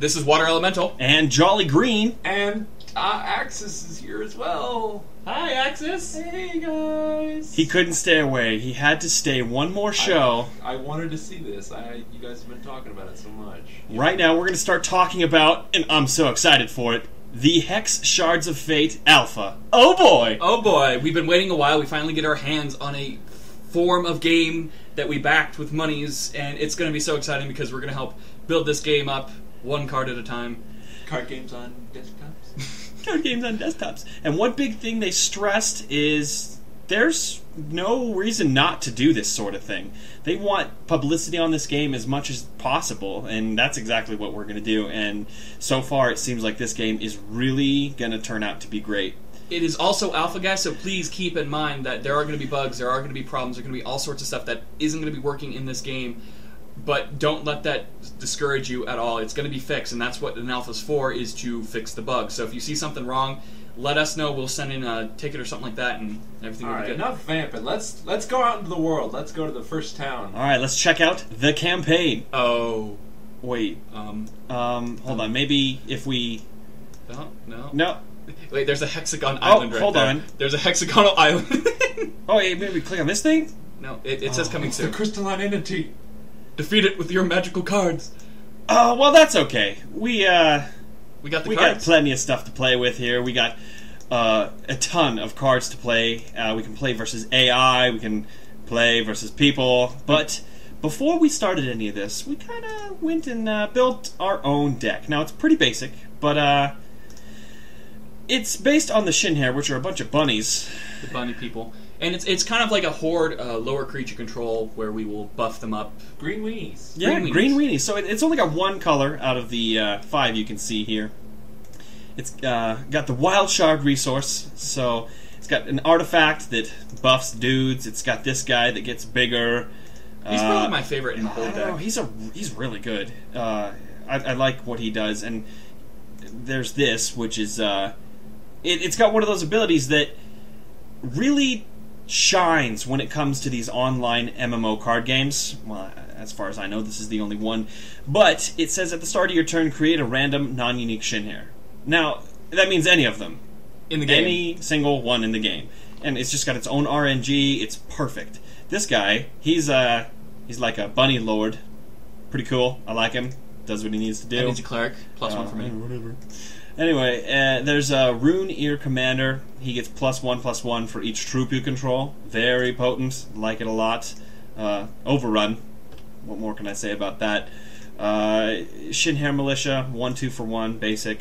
This is Water Elemental. And Jolly Green. And Axis is here as well. Hi, Axis. Hey, guys. He couldn't stay away. He had to stay one more show. I wanted to see this. You guys have been talking about it so much. Right now, we're going to start talking about, and I'm so excited for it, the Hex Shards of Fate Alpha. Oh boy! Oh boy, we've been waiting a while. We finally get our hands on a form of game that we backed with monies, and it's going to be so exciting because we're going to help build this game up one card at a time. Card games on desktops? Card games on desktops. And one big thing they stressed is there's no reason not to do this sort of thing. They want publicity on this game as much as possible, and that's exactly what we're going to do. And so far, it seems like this game is really going to turn out to be great. It is also alpha, guys, so please keep in mind that there are going to be bugs, there are going to be problems, there are going to be all sorts of stuff that isn't going to be working in this game, but don't let that discourage you at all. It's going to be fixed, and that's what an alpha's for, is to fix the bugs. So if you see something wrong, let us know. We'll send in a ticket or something like that, and everything will be good. Enough vamping. Let's go out into the world. Let's go to the first town. All right, let's check out the campaign. Oh. Wait. Hold on. Maybe if we... No. Wait, there's a hexagon island right hold there. on. There's a hexagonal island. Oh, wait, maybe we click on this thing? No, it says coming It's soon. the crystalline entity. Defeat it with your magical cards. Oh, well, that's okay. We got the cards. We got plenty of stuff to play with here. We got a ton of cards to play. We can play versus AI. We can play versus people. But before we started any of this, we kind of went and built our own deck. Now, it's pretty basic, but it's based on the Shin'Hare, which are a bunch of bunnies. The bunny people. And it's kind of like a horde lower creature control where we will buff them up. Green weenies. Yeah, green weenies. So it's only got one color out of the 5 you can see here. It's got the Wild Shard resource, so it's got an artifact that buffs dudes. It's got this guy that gets bigger. He's probably my favorite in the whole deck. He's really good. I like what he does. And there's this, which is... It's got one of those abilities that really shines when it comes to these online MMO card games. Well, as far as I know, this is the only one. But it says at the start of your turn, create a random, non-unique Shin'Hare. Now, that means any of them. In the game. Any single one in the game. And it's just got its own RNG. It's perfect. This guy, he's like a bunny lord. Pretty cool. I like him. Does what he needs to do. And he's a cleric. +1 for me. Whatever. Anyway, there's a Rune Ear Commander. He gets +1/+1 for each troop you control. Very potent. Like it a lot. Overrun. What more can I say about that? Shin'Hare Militia, 1/2 for 1, basic.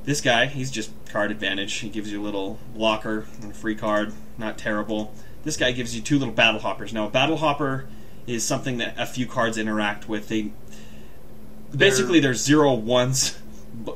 This guy, he's just card advantage. He gives you a little blocker and a free card. Not terrible. This guy gives you 2 little Battle Hoppers. Now, a Battle Hopper is something that a few cards interact with. Basically, there's 0 1s.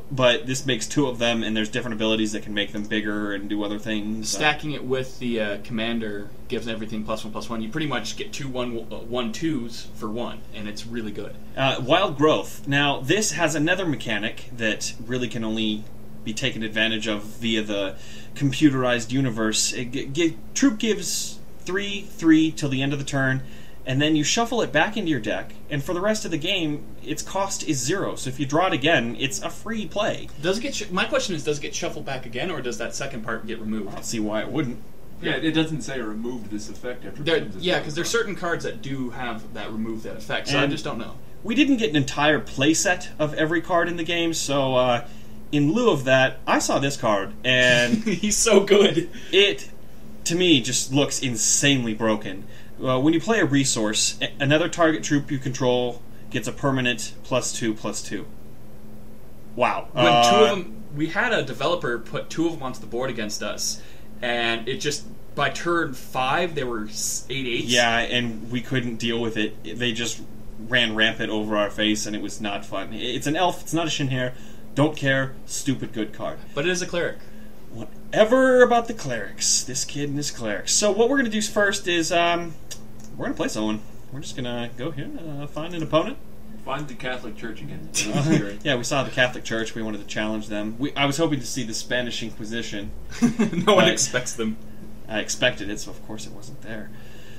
But this makes 2 of them, and there's different abilities that can make them bigger and do other things. Stacking it with the commander gives everything +1/+1. You pretty much get 2 1/2s for 1, and it's really good. Wild Growth. Now, this has another mechanic that really can only be taken advantage of via the computerized universe. Troop gives 3/3 till the end of the turn, and then you shuffle it back into your deck, and for the rest of the game, its cost is 0. So if you draw it again, it's a free play. Does it get? My question is, does it get shuffled back again, or does that second part get removed? I don't see why it wouldn't. Yeah, it doesn't say removed this effect after. Yeah, because there's certain cards that do have that remove that effect, so I just don't know. We didn't get an entire playset of every card in the game, so in lieu of that, I saw this card, and... He's so good! It, to me, just looks insanely broken. When you play a resource, another target troop you control gets a permanent +2/+2. Wow. When 2 of them... We had a developer put 2 of them onto the board against us, and it just... By turn 5, they were 8/8s. Yeah, and we couldn't deal with it. They just ran rampant over our face, and it was not fun. It's an elf, it's not a Shin'Hare. Don't care, stupid good card. But it is a cleric. Whatever about the clerics. This kid and his clerics. So what we're going to do first is, we're going to play someone. We're just going to go here, find an opponent. Find the Catholic Church again. Yeah, we saw the Catholic Church. We wanted to challenge them. I was hoping to see the Spanish Inquisition. No one expects them. I expected it, so of course it wasn't there.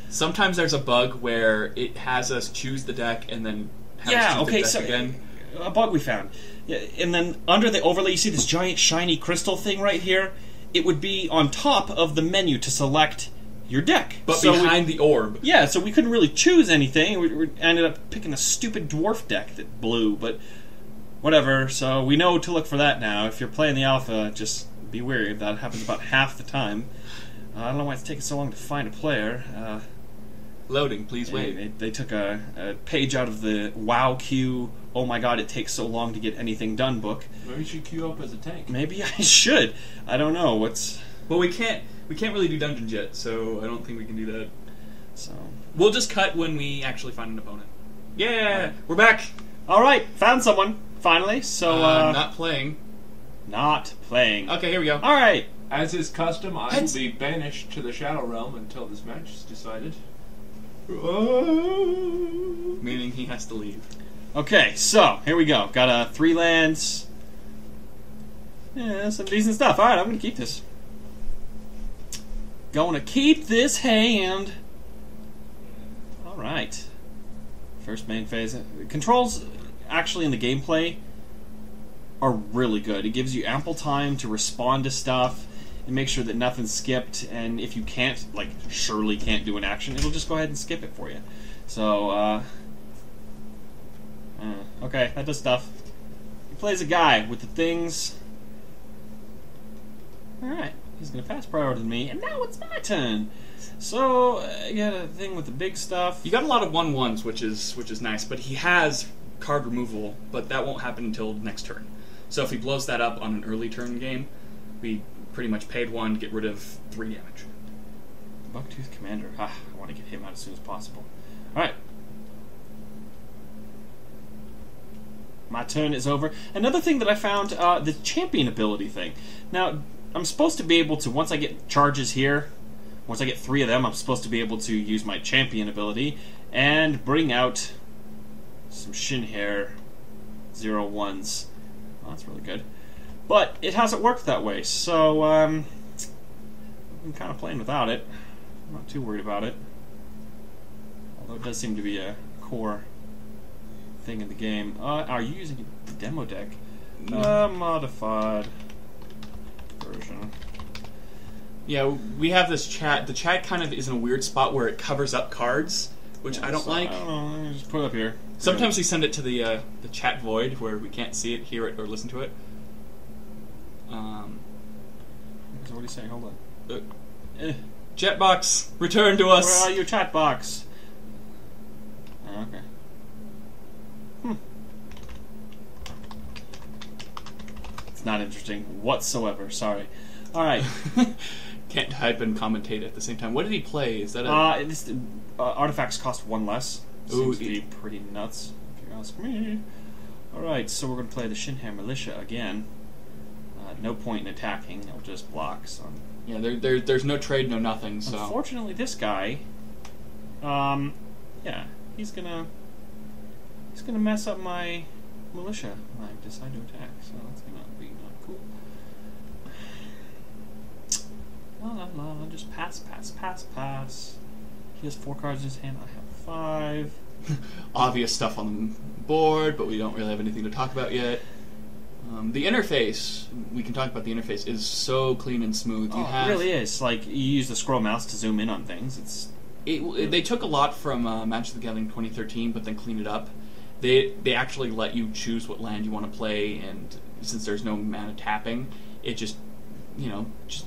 Sometimes there's a bug where it has us choose the deck and then have us choose the deck again. a bug we found. Yeah, and then under the overlay, you see this giant shiny crystal thing right here? It would be on top of the menu to select your deck. But so behind the orb. Yeah, so we couldn't really choose anything. We ended up picking a stupid dwarf deck that blew, but whatever. So we know to look for that now. If you're playing the alpha, just be wary. That happens about half the time. I don't know why it's taking so long to find a player. Loading, please wait. They took a page out of the WoW queue. Oh my god, it takes so long to get anything done book. Maybe you should queue up as a tank. Maybe I should. I don't know. Well, we can't really do dungeons yet, so I don't think we can do that. So we'll just cut when we actually find an opponent. Yeah, we're back. All right, found someone finally. So not playing. Not playing. Okay, here we go. All right. As is custom, I will be banished to the Shadow Realm until this match is decided. Meaning he has to leave. Okay, so here we go. Got 3 lands. Yeah, some decent stuff. All right, I'm gonna keep this. Going to keep this hand. All right. First main phase. Controls, actually, in the gameplay, are really good. It gives you ample time to respond to stuff and make sure that nothing's skipped. And if you can't, like, surely can't do an action, it'll just go ahead and skip it for you. So, okay, that does stuff. He plays a guy with the things. Alright, he's going to pass priority to me, and now it's my turn. So, I got a thing with the big stuff. You got a lot of 1/1s, which is nice, but he has card removal, but that won't happen until next turn. So if he blows that up on an early turn game, we pretty much paid 1 to get rid of 3 damage. Bucktooth Commander. I want to get him out as soon as possible. Alright. My turn is over. Another thing that I found, the champion ability thing. Now, I'm supposed to be able to, once I get charges here, once I get 3 of them, I'm supposed to be able to use my champion ability and bring out some Shin'Hare 0/1s. Well, that's really good. But it hasn't worked that way, so I'm kind of playing without it. I'm not too worried about it. Although it does seem to be a core thing in the game. Are you using a demo deck? Modified version. Yeah, we have this chat. The chat kind of is in a weird spot where it covers up cards, which I don't like. I don't know. Let me just put it up here. Sometimes we send it to the chat void where we can't see it, hear it, or listen to it. So what are you saying? Hold on. Jetbox, return to us. Where are you, chat box? Okay. It's not interesting whatsoever. Sorry. All right. Can't type and commentate at the same time. What did he play? Is that a... artifacts cost 1 less. Ooh, Seems to be pretty nuts, if you ask me. Alright, so we're going to play the Shin'Hare Militia again. No point in attacking, they'll just block. So. Yeah, there's no trade, no nothing, so... Unfortunately, this guy... yeah, he's gonna mess up my militia when I decide to attack, so that's gonna be not cool. La la la, just pass. He has 4 cards in his hand, I have 5. Obvious stuff on the board, but we don't really have anything to talk about yet. The interface, we can talk about the interface, is so clean and smooth. It really is. Like, you use the scroll mouse to zoom in on things. They took a lot from Magic the Gathering 2013, but then cleaned it up. They actually let you choose what land you want to play, and since there's no mana tapping, it just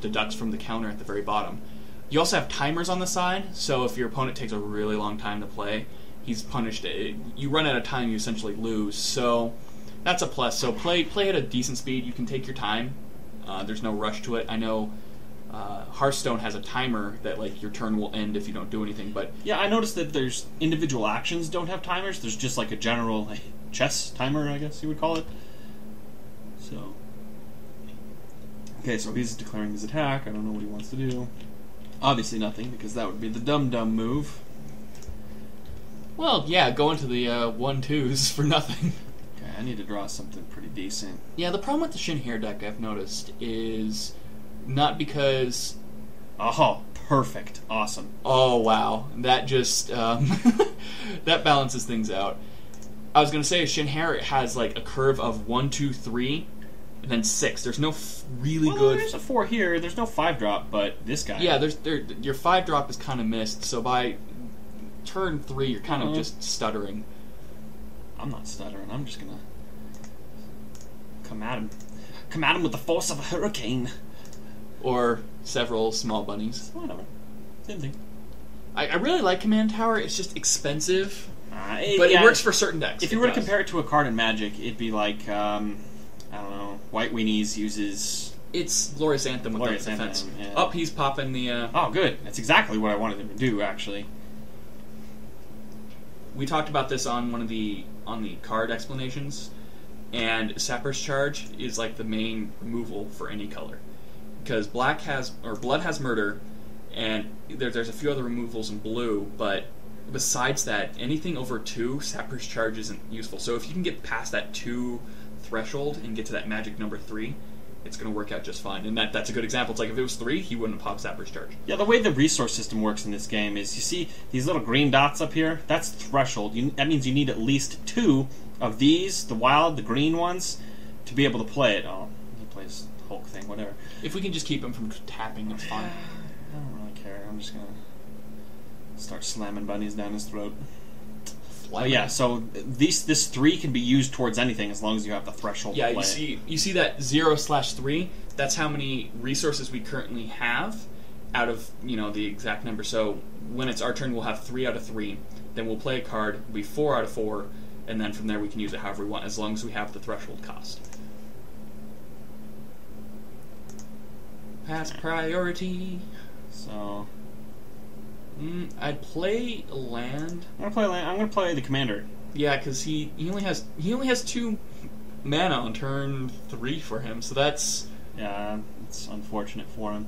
deducts from the counter at the very bottom. You also have timers on the side, so if your opponent takes a really long time to play, he's punished. You run out of time, you essentially lose. So that's a plus. So play at a decent speed. You can take your time. There's no rush to it. I know Hearthstone has a timer that like your turn will end if you don't do anything. But yeah, I noticed that there's individual actions don't have timers. There's just like a general chess timer, I guess you would call it. So okay, so he's declaring his attack. I don't know what he wants to do. Obviously nothing, because that would be the dumb move. Well, yeah, go into the 1/2s for nothing. Okay, I need to draw something pretty decent. Yeah, the problem with the Shin'Hare deck I've noticed is not because... Oh, perfect. Awesome. Oh, wow. That just... that balances things out. I was gonna say Shin'Hare has like a curve of 1, 2, 3, and then 6. There's no really good. There's a 4 here. There's no 5-drop, but this guy. Yeah, your 5-drop is kind of missed. So by turn 3, you're kind of just stuttering. I'm not stuttering. I'm just gonna come at him. Come at him with the force of a hurricane. Or several small bunnies. Whatever. Same thing. I really like Command Tower. It's just expensive. But yeah, it works for certain decks. If you were to compare it to a card in Magic, it'd be like, I don't know, White Weenies uses... It's Glorious Anthem with Glorious the defense. Anthem, yeah. Oh, he's popping the... Oh, good. That's exactly what I wanted him to do, actually. We talked about this on one of the card explanations, and Sapper's Charge is like the main removal for any color. Because Blood has Murder, and there's a few other removals in blue, but besides that, anything over 2, Sapper's Charge isn't useful. So if you can get past that 2 threshold and get to that magic number 3, it's going to work out just fine. And that's a good example. It's like if it was 3, he wouldn't have popped Sapper's Charge. Yeah, the way the resource system works in this game is, you see these little green dots up here? That's threshold. That means you need at least 2 of these, the wild, the green ones, to be able to play it. Oh, he plays Hulk thing, whatever. If we can just keep him from tapping, it's fine. I don't really care. I'm just going to start slamming bunnies down his throat. Oh yeah, so this 3 can be used towards anything as long as you have the threshold to play you see that 0/3, that's how many resources we currently have out of, the exact number. So when it's our turn, we'll have 3 out of 3. Then we'll play a card, it'll be 4 out of 4, and then from there we can use it however we want, as long as we have the threshold cost. Pass priority. So... I'd play a land. I'm gonna play the commander. Yeah, because he only has 2 mana on turn 3 for him, so that's... Yeah, it's unfortunate for him.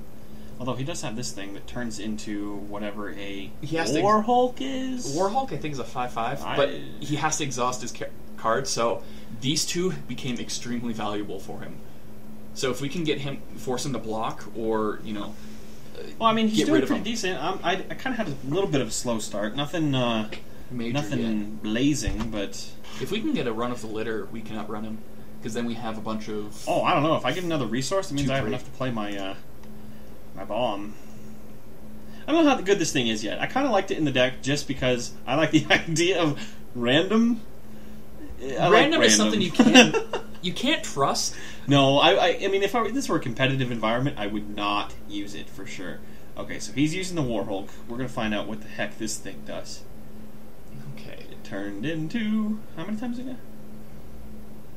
Although he does have this thing that turns into whatever a War Hulk is. War Hulk, I think, is a 5/5, but he has to exhaust his card, so these 2 became extremely valuable for him. So if we can force him to block, or, well, I mean, he's doing pretty decent. I kind of had a little bit of a slow start. Nothing blazing, but... If we can get a run of the litter, we can outrun him. Because then we have a bunch of... Oh, I don't know. If I get another resource, it means I have enough to play my my bomb. I don't know how good this thing is yet. I kind of liked it in the deck just because I like the idea of random. Random is something you can't trust. No, I mean, if this were a competitive environment, I would not use it for sure. Okay, so he's using the War Hulk. We're going to find out what the heck this thing does. Okay. It turned into... How many times again?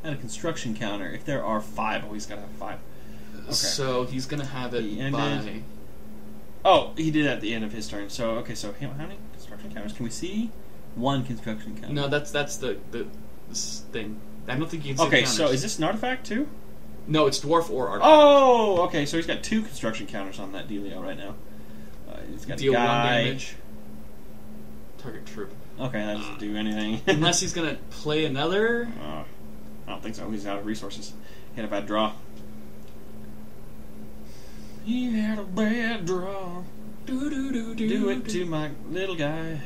And a construction counter. If there are 5, he's got to have 5. Okay. So he's going to have it by... Oh, he did at the end of his turn. So, okay, so how many construction counters? Can we see 1 construction counter? No, that's the thing. I don't think you can see Okay, counters. so is this an artifact too? No, it's dwarf or artifact. Oh, okay, so he's got 2 construction counters on that dealio right now. He's got Deal a 1 guy. damage. Target troop. Okay, that doesn't do anything. Unless he's going to play another... I don't think so. He's out of resources. He had a bad draw. He had a bad draw. Do it to my little guy.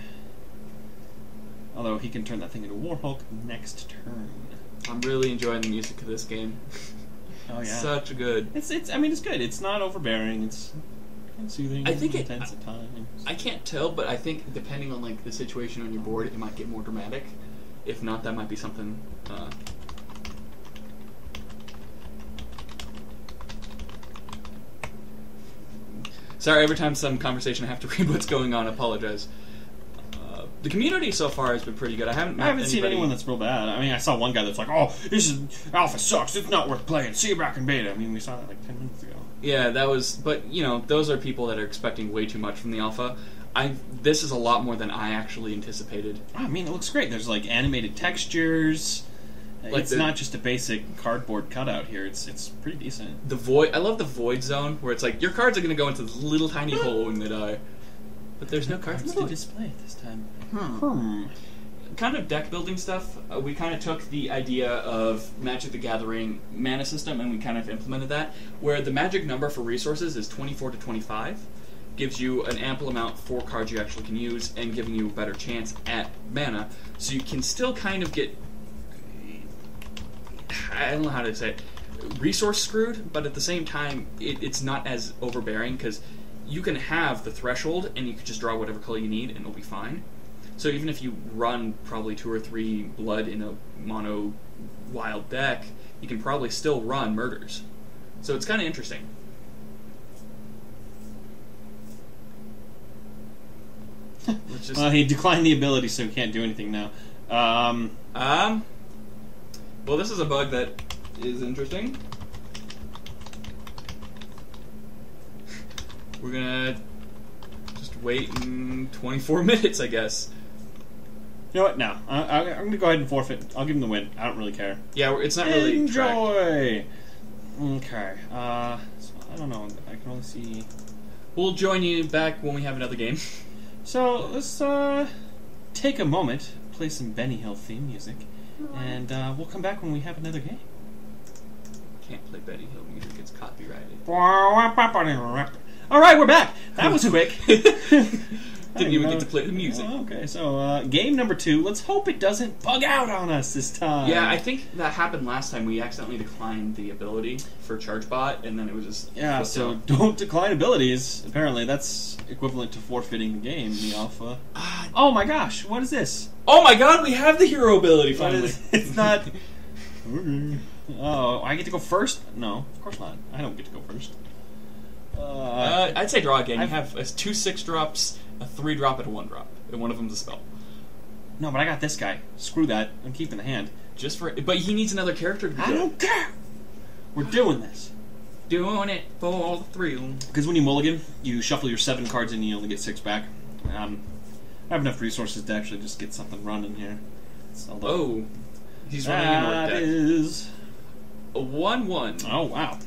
Although he can turn that thing into War Hulk next turn. I'm really enjoying the music of this game. Oh yeah, such good. It's. I mean, it's good. It's not overbearing. It's soothing. I think intense at times. I can't tell, but I think depending on the situation on your board, it might get more dramatic. If not, that might be something. Sorry, every time some conversation I have to read what's going on. I apologize. The community so far has been pretty good. I haven't seen anyone that's real bad. I mean, I saw one guy that's like, "Oh, alpha sucks. It's not worth playing. See you back in beta." I mean, we saw that like 10 minutes ago. Yeah, that was. But those are people that are expecting way too much from the alpha. This is a lot more than I actually anticipated. I mean, it looks great. There's like animated textures. It's not just a basic cardboard cutout here. It's pretty decent. The void. I love the void zone where it's like your cards are going to go into this little tiny hole when they die. But there's no cards to display this time. Kind of deck building stuff. We kind of took the idea of Magic the Gathering mana system and we kind of implemented that, where the magic number for resources is 24 to 25. Gives you an ample amount for cards you actually can use and giving you a better chance at mana. So you can still kind of get I don't know how to say it, resource screwed, but at the same time, it's not as overbearing because you can have the threshold and you can just draw whatever color you need and it'll be fine. So even if you run probably 2 or 3 blood in a mono wild deck, you can probably still run murders. So it's kind of interesting. Well, he declined the ability, so he can't do anything now. Well, this is a bug that is interesting. We're gonna just wait in 24 minutes, I guess. You know what? No. I'm going to go ahead and forfeit. I'll give him the win. I don't really care. Yeah, it's not really Enjoy! Okay. So, I don't know. I can only see... We'll join you back when we have another game. So, let's take a moment, play some Benny Hill theme music, and we'll come back when we have another game. Can't play Benny Hill music, it's copyrighted. Alright, we're back! That was quick! Didn't even get to play the music. Oh, okay, so game number 2. Let's hope it doesn't bug out on us this time. Yeah, I think that happened last time. We accidentally declined the ability for ChargeBot, and then it was just... Yeah, so don't decline abilities. Apparently, that's equivalent to forfeiting the game, the alpha. Oh my gosh, what is this? Oh my god, we have the hero ability finally! It's not... Oh, I get to go first? No, of course not. I don't get to go first. I'd say draw again. You have 2 6-drops, a 3-drop, and a 1-drop. And one of them's a spell. No, but I got this guy. Screw that. I'm keeping the hand. Just for... But he needs another character to be I don't care! We're doing this. Doing it for the thrill. Because when you mulligan, you shuffle your 7 cards and you only get 6 back. I have enough resources to actually just get something running here. Oh. He's running an orc deck. That is... a 1/1. Oh, wow.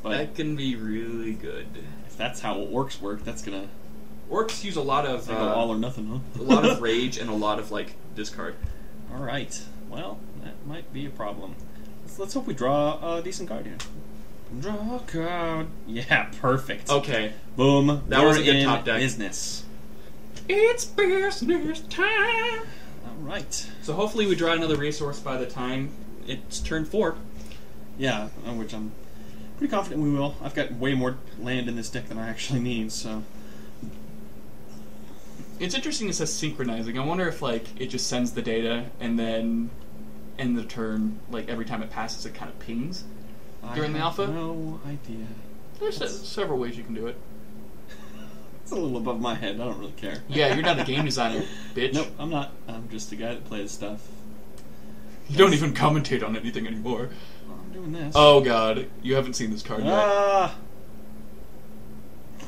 But that can be really good. If that's how orcs work, that's gonna... Orcs use a lot of... all or nothing, huh? a lot of rage and a lot of, like, discard. Alright. Well, that might be a problem. Let's hope we draw a decent card here. Draw a card. Yeah, perfect. Okay. Boom. That was a good top deck. Business. It's business time! Alright. So hopefully we draw another resource by the time it's turn 4. Yeah, which I'm pretty confident we will. I've got way more land in this deck than I actually need, so... It's interesting it says synchronizing. I wonder if, like, it just sends the data and then end the turn, like, every time it passes it kind of pings during the alpha. No idea. There's several ways you can do it. It's a little above my head. I don't really care. Yeah, you're not a game designer, bitch. Nope, I'm not. I'm just a guy that plays stuff. You don't even commentate on anything anymore. Well, I'm doing this. Oh god, you haven't seen this card yet.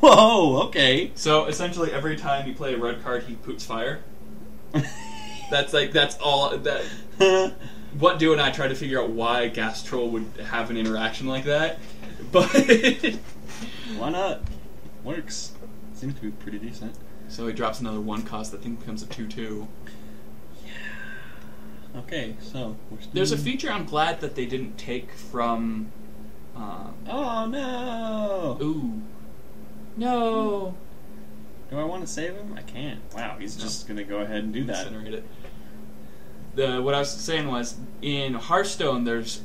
Whoa, okay. So essentially, every time you play a red card, he poops fire. That's all. That. What do and I try to figure out why Gas Troll would have an interaction like that, but why not? Works. Seems to be pretty decent. So he drops another 1 cost. That thing becomes a 2/2. Yeah. Okay, so there's a feature I'm glad that they didn't take from. Oh no! Ooh. No. Do I want to save him? I can't. Wow, he's just gonna go ahead and do that. Incinerate it. What I was saying was, in Hearthstone, there's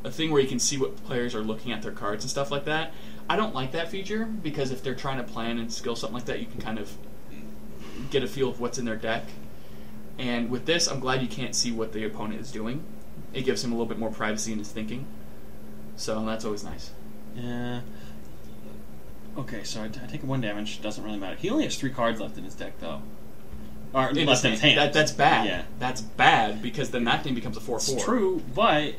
a thing where you can see what players are looking at their cards and stuff like that. I don't like that feature, because if they're trying to plan and skill something like that, you can kind of get a feel of what's in their deck. And with this, I'm glad you can't see what the opponent is doing. It gives him a little bit more privacy in his thinking. So that's always nice. Yeah. Okay, so I take 1 damage. Doesn't really matter. He only has 3 cards left in his deck, though. Or left in his hand. That's bad. Yeah. That's bad, because then that thing becomes a 4/4. It's true, but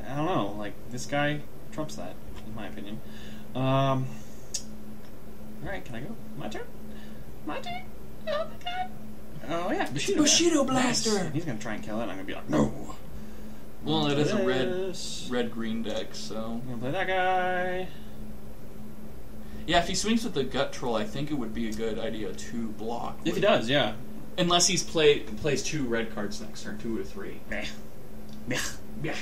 I don't know. Like, this guy trumps that, in my opinion. Alright, can I go? My turn? My turn? Oh my god. Oh yeah, Bushido Blaster! Nice. He's gonna try and kill it, and I'm gonna be like, no! Well, it is a red-green deck, so... I'm gonna play that guy. Yeah, if he swings with the Gut Troll, I think it would be a good idea to block. If he does, yeah. Unless he's plays 2 red cards next turn, 2 or 3. Meh. Meh. Yeah.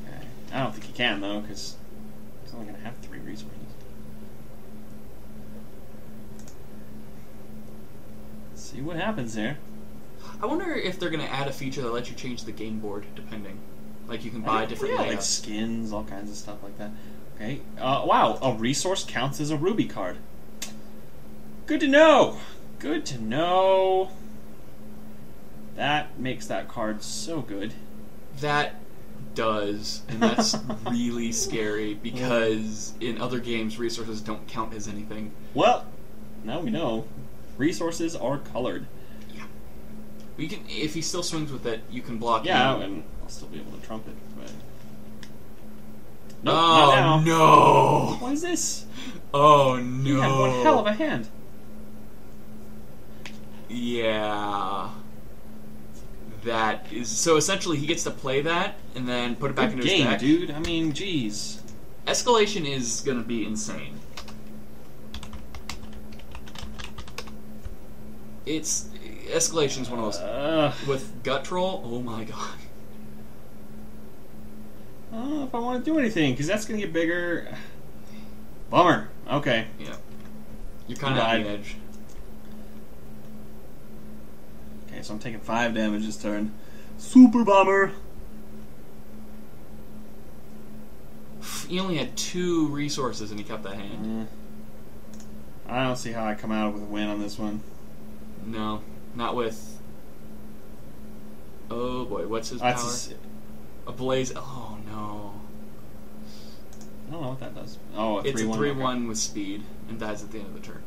Okay. I don't think he can, though, because he's only gonna have 3 resources. Let's see what happens there. I wonder if they're going to add a feature that lets you change the game board, depending. Like, you can buy different like layouts. skins, all kinds of stuff like that. Okay. Wow, a resource counts as a ruby card. Good to know. Good to know. That makes that card so good. That does, and that's really scary because in other games, resources don't count as anything. Well, now we know. Resources are colored. Yeah. You can, if he still swings with it, you can block Yeah, him. and I'll still be able to trump it. But... Nope, not now. Oh, no! What is this? Oh, no. You have one hell of a hand. Yeah. That is... So essentially, he gets to play that and then put it back into his deck. Dude. I mean, jeez. Escalation is going to be insane. Escalation's one of those... with Gut Troll, oh my god. I don't know if I want to do anything, because that's going to get bigger. Bummer. Okay. Yeah. You're kind of on the edge. Okay, so I'm taking 5 damage this turn. Super bummer. He only had 2 resources and he kept that hand. I don't see how I come out with a win on this one. No. Not with... Oh boy, what's his power? A blaze... Oh no. I don't know what that does. Oh, it's a 3-1 okay. with speed and dies at the end of the turn.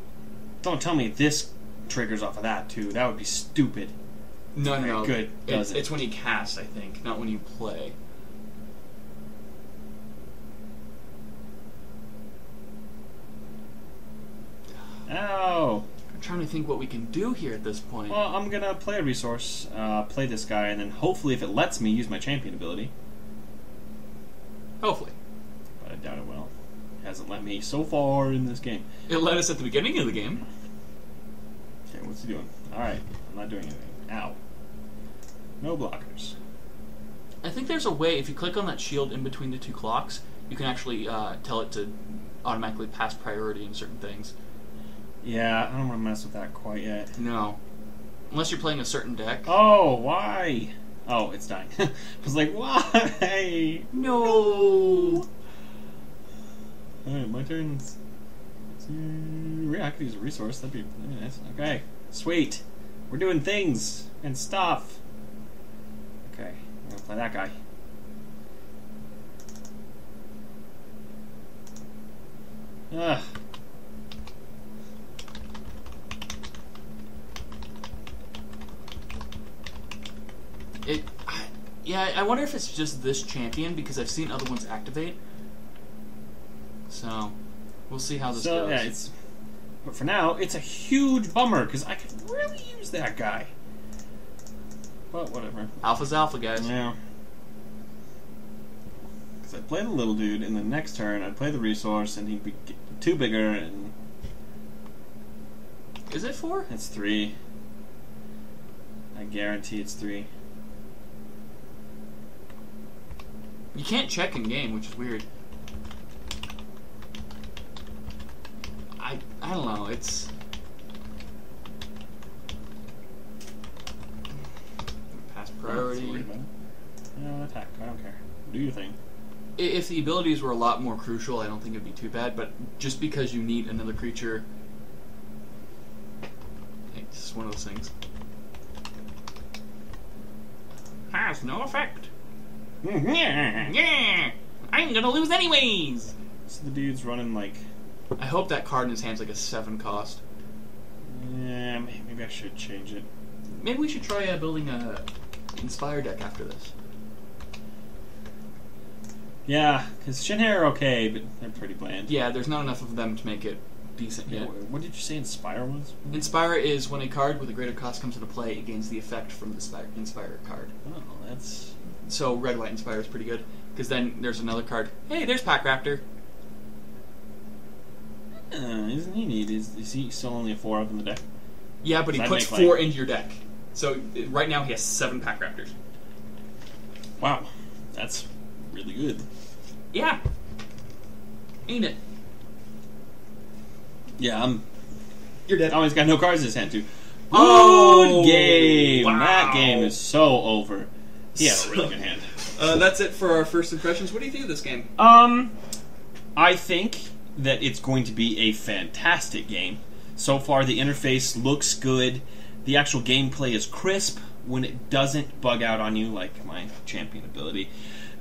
Don't tell me this triggers off of that too. That would be stupid. No, okay, no. Good. It's when you cast, I think, not when you play. Ow. I'm trying to think what we can do here at this point. Well, I'm gonna play a resource, play this guy, and then hopefully, if it lets me, use my champion ability. Hopefully. But I doubt it will. It hasn't let me so far in this game. It let us at the beginning of the game. Okay, what's he doing? Alright, I'm not doing anything. Ow. No blockers. I think there's a way, if you click on that shield in between the 2 clocks, you can actually tell it to automatically pass priority in certain things. Yeah, I don't want to mess with that quite yet. No. Unless you're playing a certain deck. Oh, why? Oh, it's dying. I was like, why? No! Alright, my turn. I could use a resource. That'd be nice. Okay, sweet. We're doing things and stuff. Okay, I'm gonna play that guy. Ugh. Yeah, I wonder if it's just this champion, because I've seen other ones activate. So, we'll see how this goes. Yeah, but for now, it's a huge bummer, because I could really use that guy. But whatever. Alpha's alpha, guys. Yeah. Because I'd play the little dude, and the next turn I'd play the resource, and he'd be too bigger, and... Is it 4? It's 3. I guarantee it's 3. You can't check in game, which is weird. I don't know, it's... Pass priority. No, attack. I don't care. Do your thing. If the abilities were a lot more crucial, I don't think it'd be too bad, but just because you need another creature... It's just one of those things. Has no effect. Yeah! I'm gonna lose anyways! So the dude's running like... I hope that card in his hand's like a 7 cost. Yeah, maybe I should change it. Maybe we should try building a Inspire deck after this. Yeah, because Shin'Hare are okay, but they're pretty bland. Yeah, there's not enough of them to make it decent yet. What did you say Inspire was? Inspire is when a card with a greater cost comes into play, it gains the effect from the Inspire card. Oh, that's... So Red White Inspire is pretty good, because then there's another card. Hey, there's Pack Raptor. Isn't he neat? Is he still only a 4 up in the deck? Yeah, but he puts 4 into your deck. So right now he has 7 Pack Raptors. Wow, that's really good. Yeah. Ain't it? Yeah, You're dead. Oh, he's got no cards in his hand, too. Good game. Wow. That game is so over. He had a really good hand. That's it for our first impressions. What do you think of this game? I think that it's going to be a fantastic game. So far, the interface looks good. The actual gameplay is crisp when it doesn't bug out on you, like my champion ability.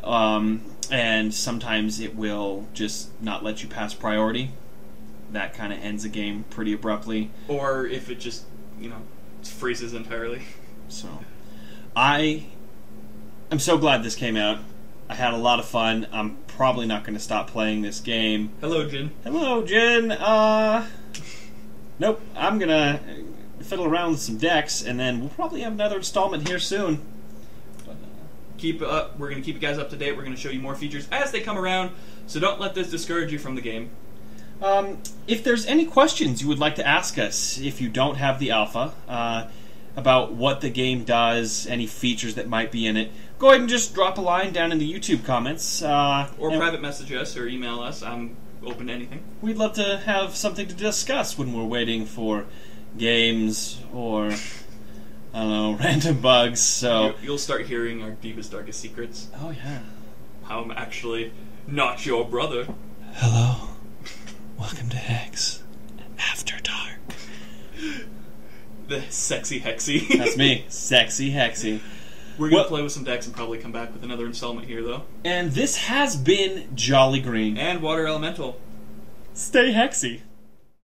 And sometimes it will just not let you pass priority. That kind of ends the game pretty abruptly. Or if it just, freezes entirely. So, I'm so glad this came out. I had a lot of fun. I'm probably not going to stop playing this game. Hello, Jin. Hello, Jin. Nope. I'm going to fiddle around with some decks, and then we'll probably have another installment here soon. We're going to keep you guys up to date. We're going to show you more features as they come around, so don't let this discourage you from the game. If there's any questions you would like to ask us, if you don't have the alpha, about what the game does, any features that might be in it, go ahead and just drop a line down in the YouTube comments. Or private message us or email us. I'm open to anything. We'd love to have something to discuss when we're waiting for games or, I don't know, random bugs. So You'll start hearing our deepest, darkest secrets. Oh, yeah. How I'm actually not your brother. Hello. Welcome to Hex After Dark. The sexy Hexy. That's me. Sexy Hexy. We're going to play with some decks and probably come back with another installment here, though. And this has been Jolly Green. And Water Elemental. Stay Hexy.